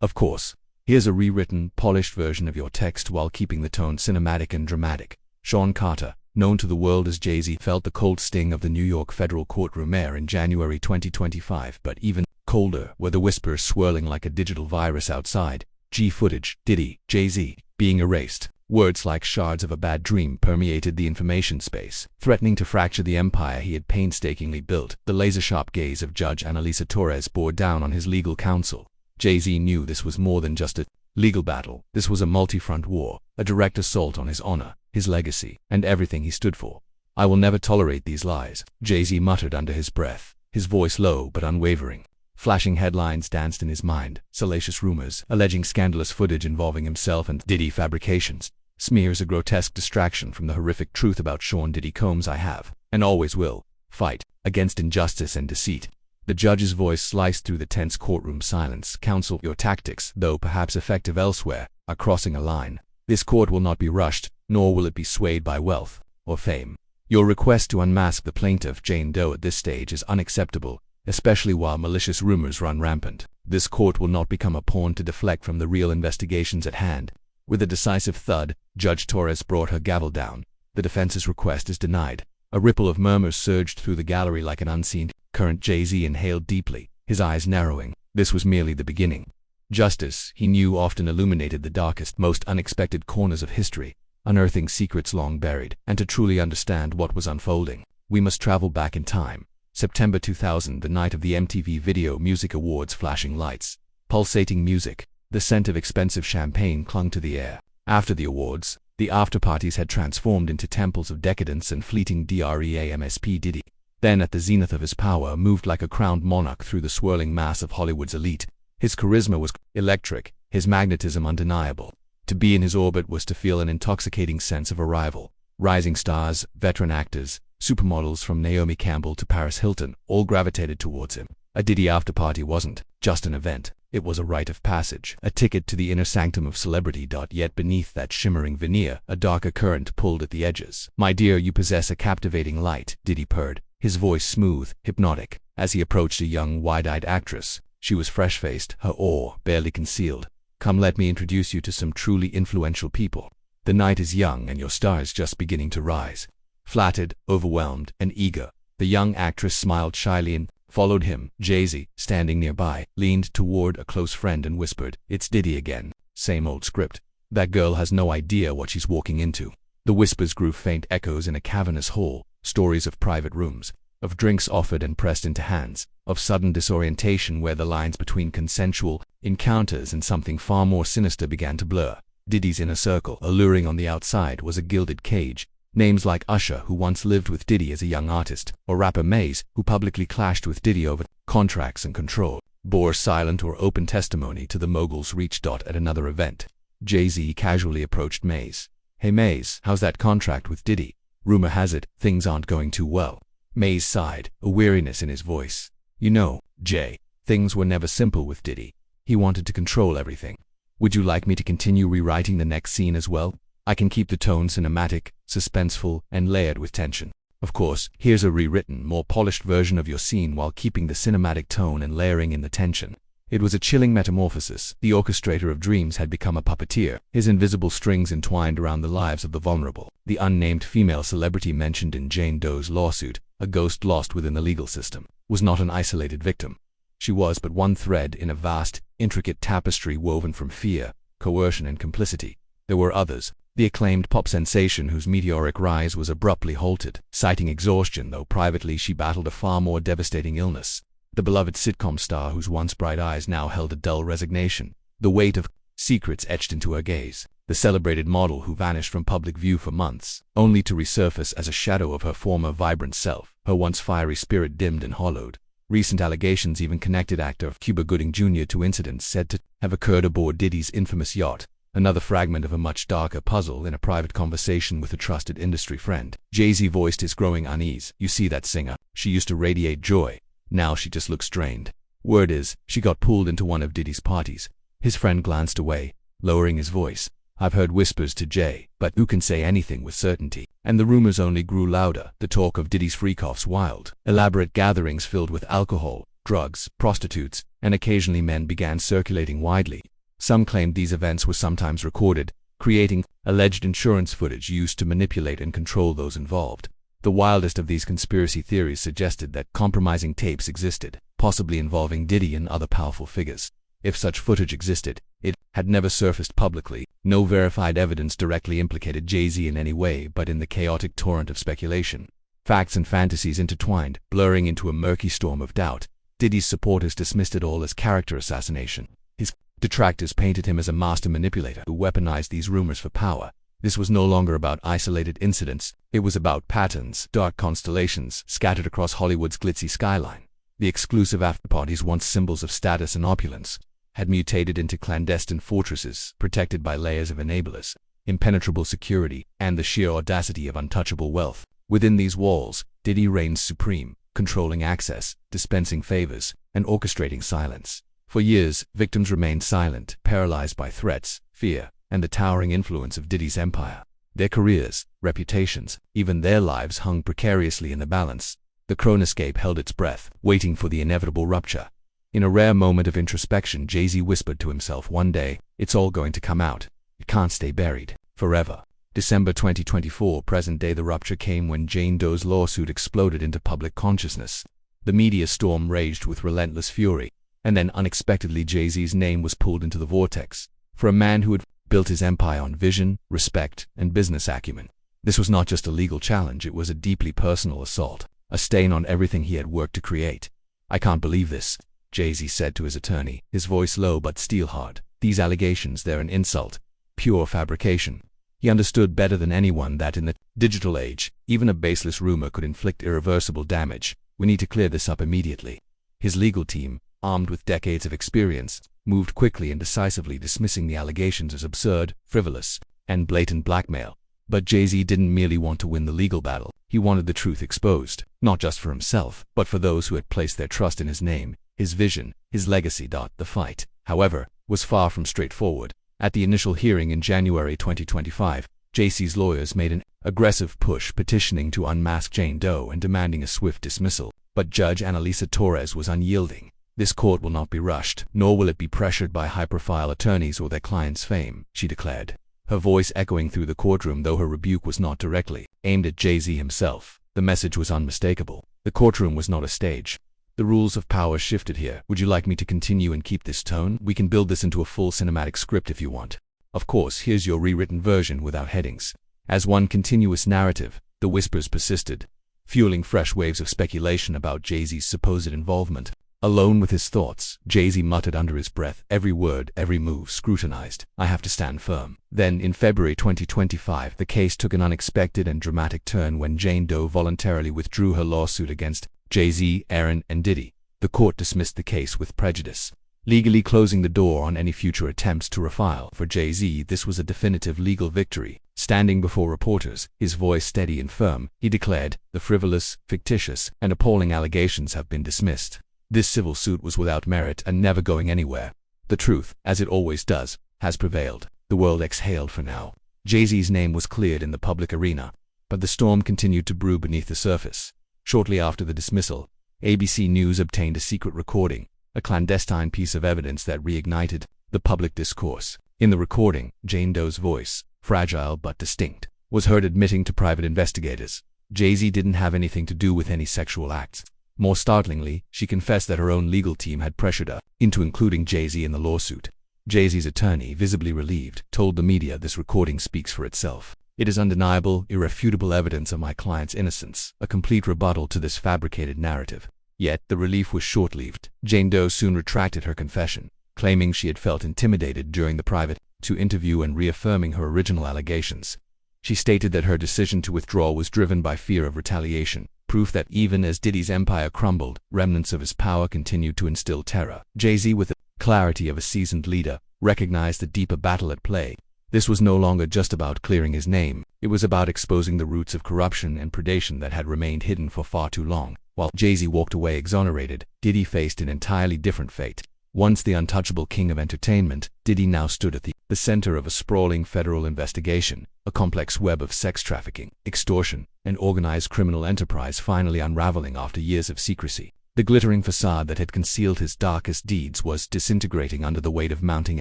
Of course, here's a rewritten, polished version of your text while keeping the tone cinematic and dramatic. Sean Carter, known to the world as Jay-Z, felt the cold sting of the New York federal courtroom air in January 2025, but even colder were the whispers swirling like a digital virus outside. G footage, Diddy, Jay-Z, being erased. Words like shards of a bad dream permeated the information space, threatening to fracture the empire he had painstakingly built. The laser-sharp gaze of Judge Annalisa Torres bore down on his legal counsel. Jay-Z knew this was more than just a legal battle. This was a multi-front war, a direct assault on his honor, his legacy, and everything he stood for. "I will never tolerate these lies," Jay-Z muttered under his breath, his voice low but unwavering. Flashing headlines danced in his mind, salacious rumors, alleging scandalous footage involving himself and Diddy fabrications, smears, a grotesque distraction from the horrific truth about Sean Diddy Combs. "I have, and always will, fight against injustice and deceit." The judge's voice sliced through the tense courtroom silence. "Counsel, your tactics, though perhaps effective elsewhere, are crossing a line. This court will not be rushed, nor will it be swayed by wealth or fame. Your request to unmask the plaintiff, Jane Doe, at this stage is unacceptable, especially while malicious rumors run rampant. This court will not become a pawn to deflect from the real investigations at hand." With a decisive thud, Judge Torres brought her gavel down. "The defense's request is denied." A ripple of murmurs surged through the gallery like an unseen current. Jay-Z inhaled deeply, his eyes narrowing. This was merely the beginning. Justice, he knew, often illuminated the darkest, most unexpected corners of history, unearthing secrets long buried. And to truly understand what was unfolding, we must travel back in time. September 2000, the night of the MTV Video Music Awards. Flashing lights, pulsating music, the scent of expensive champagne clung to the air. After the awards, the afterparties had transformed into temples of decadence and fleeting dreams. Diddy, then at the zenith of his power, moved like a crowned monarch through the swirling mass of Hollywood's elite. His charisma was electric, his magnetism undeniable. To be in his orbit was to feel an intoxicating sense of arrival. Rising stars, veteran actors, supermodels from Naomi Campbell to Paris Hilton, all gravitated towards him. A Diddy afterparty wasn't just an event. It was a rite of passage, a ticket to the inner sanctum of celebrity. Yet beneath that shimmering veneer, a darker current pulled at the edges. "My dear, you possess a captivating light," Diddy purred, his voice smooth, hypnotic. As he approached a young, wide-eyed actress, she was fresh-faced, her awe barely concealed. "Come, let me introduce you to some truly influential people. The night is young and your star is just beginning to rise." Flattered, overwhelmed, and eager, the young actress smiled shyly and followed him. Jay-Z, standing nearby, leaned toward a close friend and whispered, "It's Diddy again. Same old script. That girl has no idea what she's walking into." The whispers grew faint echoes in a cavernous hall, stories of private rooms, of drinks offered and pressed into hands, of sudden disorientation where the lines between consensual encounters and something far more sinister began to blur. Diddy's inner circle, alluring on the outside, was a gilded cage. Names like Usher, who once lived with Diddy as a young artist, or rapper Maze, who publicly clashed with Diddy over contracts and control, bore silent or open testimony to the mogul's reach. At another event, Jay-Z casually approached Maze. "Hey Maze, how's that contract with Diddy? Rumor has it, things aren't going too well." Maze sighed, a weariness in his voice. "You know, Jay, things were never simple with Diddy. He wanted to control everything. Would you like me to continue rewriting the next scene as well? I can keep the tone cinematic, suspenseful, and layered with tension. Of course, here's a rewritten, more polished version of your scene while keeping the cinematic tone and layering in the tension." It was a chilling metamorphosis. The orchestrator of dreams had become a puppeteer, his invisible strings entwined around the lives of the vulnerable. The unnamed female celebrity mentioned in Jane Doe's lawsuit, a ghost lost within the legal system, was not an isolated victim. She was but one thread in a vast, intricate tapestry woven from fear, coercion, and complicity. There were others. The acclaimed pop sensation whose meteoric rise was abruptly halted, citing exhaustion, though privately she battled a far more devastating illness. The beloved sitcom star whose once bright eyes now held a dull resignation, the weight of secrets etched into her gaze. The celebrated model who vanished from public view for months, only to resurface as a shadow of her former vibrant self, her once fiery spirit dimmed and hollowed. Recent allegations even connected actor Cuba Gooding Jr. to incidents said to have occurred aboard Diddy's infamous yacht. Another fragment of a much darker puzzle. In a private conversation with a trusted industry friend, Jay-Z voiced his growing unease. "You see that singer? She used to radiate joy. Now she just looks drained. Word is, she got pulled into one of Diddy's parties." His friend glanced away, lowering his voice. I've heard whispers to Jay, but who can say anything with certainty? And the rumors only grew louder. The talk of Diddy's freak-offs wild. Elaborate gatherings filled with alcohol, drugs, prostitutes, and occasionally men began circulating widely. Some claimed these events were sometimes recorded, creating alleged insurance footage used to manipulate and control those involved. The wildest of these conspiracy theories suggested that compromising tapes existed, possibly involving Diddy and other powerful figures. If such footage existed, it had never surfaced publicly. No verified evidence directly implicated Jay-Z in any way, but in the chaotic torrent of speculation, facts and fantasies intertwined, blurring into a murky storm of doubt. Diddy's supporters dismissed it all as character assassination. His detractors painted him as a master manipulator who weaponized these rumors for power. This was no longer about isolated incidents. It was about patterns, dark constellations scattered across Hollywood's glitzy skyline. The exclusive afterparties, once symbols of status and opulence, had mutated into clandestine fortresses protected by layers of enablers, impenetrable security, and the sheer audacity of untouchable wealth. Within these walls, Diddy reigned supreme, controlling access, dispensing favors, and orchestrating silence. For years, victims remained silent, paralyzed by threats, fear, and the towering influence of Diddy's empire. Their careers, reputations, even their lives hung precariously in the balance. The chronoscape held its breath, waiting for the inevitable rupture. In a rare moment of introspection, Jay-Z whispered to himself one day, "It's all going to come out. It can't stay buried forever." December 2024, present day. The rupture came when Jane Doe's lawsuit exploded into public consciousness. The media storm raged with relentless fury, and then unexpectedly Jay-Z's name was pulled into the vortex. For a man who had built his empire on vision, respect, and business acumen, this was not just a legal challenge, it was a deeply personal assault, a stain on everything he had worked to create. "I can't believe this," Jay-Z said to his attorney, his voice low but steel-hard. "These allegations, they're an insult, pure fabrication." He understood better than anyone that in the digital age, even a baseless rumor could inflict irreversible damage. "We need to clear this up immediately." His legal team, armed with decades of experience, moved quickly and decisively, dismissing the allegations as absurd, frivolous, and blatant blackmail. But Jay-Z didn't merely want to win the legal battle. He wanted the truth exposed, not just for himself, but for those who had placed their trust in his name, his vision, his legacy. The fight, however, was far from straightforward. At the initial hearing in January 2025, Jay-Z's lawyers made an aggressive push, petitioning to unmask Jane Doe and demanding a swift dismissal. But Judge Annalisa Torres was unyielding. "This court will not be rushed, nor will it be pressured by high-profile attorneys or their clients' fame," she declared, her voice echoing through the courtroom. Though her rebuke was not directly aimed at Jay-Z himself, the message was unmistakable. The courtroom was not a stage. "The rules of power shifted here. Would you like me to continue and keep this tone? We can build this into a full cinematic script if you want. Of course, here's your rewritten version without headings." As one continuous narrative, the whispers persisted, fueling fresh waves of speculation about Jay-Z's supposed involvement. Alone with his thoughts, Jay-Z muttered under his breath, every word, every move scrutinized. "I have to stand firm." Then, in February 2025, the case took an unexpected and dramatic turn when Jane Doe voluntarily withdrew her lawsuit against Jay-Z, Aaron, and Diddy. The court dismissed the case with prejudice, legally closing the door on any future attempts to refile. For Jay-Z, this was a definitive legal victory. Standing before reporters, his voice steady and firm, he declared, "The frivolous, fictitious, and appalling allegations have been dismissed. This civil suit was without merit and never going anywhere. The truth, as it always does, has prevailed." The world exhaled for now. Jay-Z's name was cleared in the public arena, but the storm continued to brew beneath the surface. Shortly after the dismissal, ABC News obtained a secret recording, a clandestine piece of evidence that reignited the public discourse. In the recording, Jane Doe's voice, fragile but distinct, was heard admitting to private investigators Jay-Z didn't have anything to do with any sexual acts. More startlingly, she confessed that her own legal team had pressured her into including Jay-Z in the lawsuit. Jay-Z's attorney, visibly relieved, told the media, "This recording speaks for itself. It is undeniable, irrefutable evidence of my client's innocence, a complete rebuttal to this fabricated narrative." Yet, the relief was short-lived. Jane Doe soon retracted her confession, claiming she had felt intimidated during the private interview and reaffirming her original allegations. She stated that her decision to withdraw was driven by fear of retaliation, proof that even as Diddy's empire crumbled, remnants of his power continued to instill terror. Jay-Z, with the clarity of a seasoned leader, recognized the deeper battle at play. This was no longer just about clearing his name. It was about exposing the roots of corruption and predation that had remained hidden for far too long. While Jay-Z walked away exonerated, Diddy faced an entirely different fate. Once the untouchable king of entertainment, Diddy now stood at the the center of a sprawling federal investigation, a complex web of sex trafficking, extortion, and organized criminal enterprise finally unraveling after years of secrecy. The glittering facade that had concealed his darkest deeds was disintegrating under the weight of mounting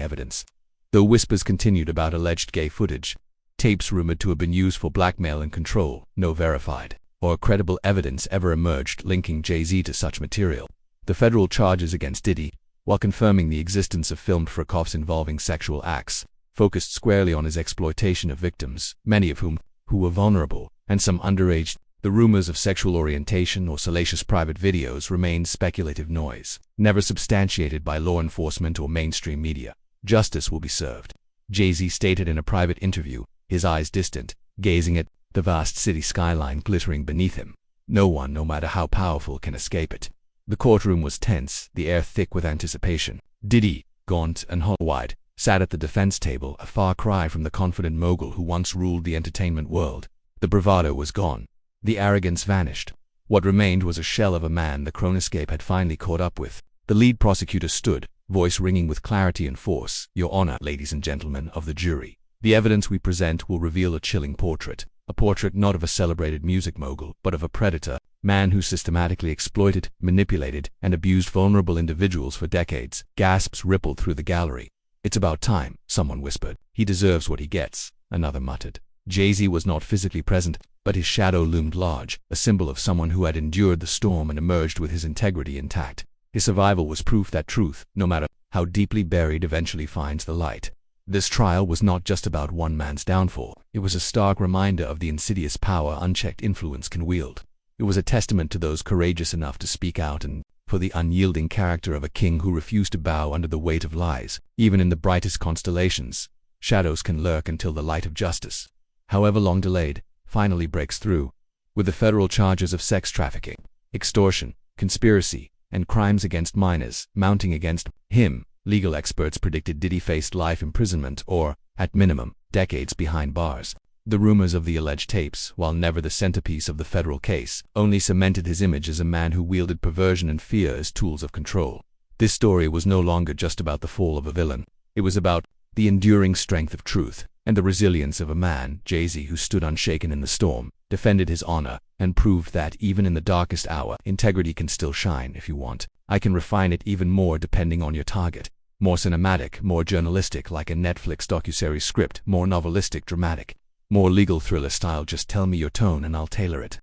evidence. Though whispers continued about alleged gay footage, tapes rumored to have been used for blackmail and control, no verified or credible evidence ever emerged linking Jay-Z to such material. The federal charges against Diddy, while confirming the existence of filmed fracas involving sexual acts, focused squarely on his exploitation of victims, many of whom were vulnerable, and some underage. The rumors of sexual orientation or salacious private videos remained speculative noise, never substantiated by law enforcement or mainstream media. Justice will be served, Jay-Z stated in a private interview, his eyes distant, gazing at the vast city skyline glittering beneath him. No one, no matter how powerful, can escape it. The courtroom was tense, the air thick with anticipation. Diddy, gaunt and hollow-eyed, sat at the defense table, a far cry from the confident mogul who once ruled the entertainment world. The bravado was gone. The arrogance vanished. What remained was a shell of a man the chronoscape had finally caught up with. The lead prosecutor stood, voice ringing with clarity and force. Your Honor, ladies and gentlemen of the jury, the evidence we present will reveal a chilling portrait. A portrait not of a celebrated music mogul, but of a predator, man who systematically exploited, manipulated, and abused vulnerable individuals for decades. Gasps rippled through the gallery. It's about time, someone whispered. He deserves what he gets, another muttered. Jay-Z was not physically present, but his shadow loomed large, a symbol of someone who had endured the storm and emerged with his integrity intact. His survival was proof that truth, no matter how deeply buried, eventually finds the light. This trial was not just about one man's downfall. It was a stark reminder of the insidious power unchecked influence can wield. It was a testament to those courageous enough to speak out and for the unyielding character of a king who refused to bow under the weight of lies. Even in the brightest constellations, shadows can lurk until the light of justice, however long delayed, finally breaks through. With the federal charges of sex trafficking, extortion, conspiracy, and crimes against minors mounting against him, legal experts predicted Diddy faced life imprisonment or, at minimum, decades behind bars. The rumors of the alleged tapes, while never the centerpiece of the federal case, only cemented his image as a man who wielded perversion and fear as tools of control. This story was no longer just about the fall of a villain. It was about the enduring strength of truth and the resilience of a man, Jay-Z, who stood unshaken in the storm, defended his honor, and proved that even in the darkest hour, integrity can still shine if you want. I can refine it even more depending on your target. More cinematic, more journalistic like a Netflix docuseries script, more novelistic, dramatic, more legal thriller style. Just tell me your tone and I'll tailor it.